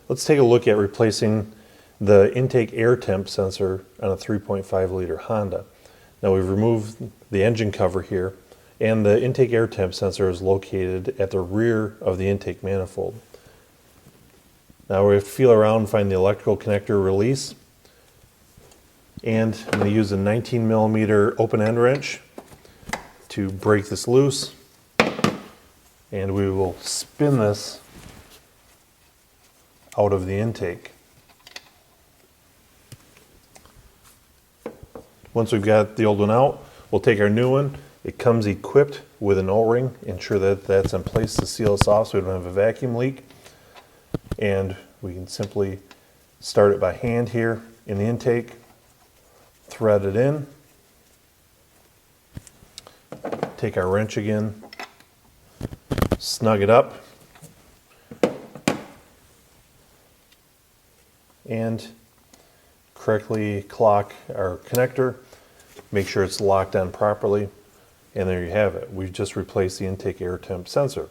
Let's take a look at replacing the intake air temp sensor on a 3.5 liter Honda. Now we've removed the engine cover here, and the intake air temp sensor is located at the rear of the intake manifold. Now we feel around and find the electrical connector release, and I'm going to use a 19 millimeter open end wrench to break this loose, and we will spin this out of the intake. Once we've got the old one out, we'll take our new one. It comes equipped with an O-ring. Ensure that that's in place to seal us off so we don't have a vacuum leak. And we can simply start it by hand here in the intake, thread it in, take our wrench again, snug it up, and correctly clock our connector, make sure it's locked on properly, and there you have it. We've just replaced the intake air temp sensor.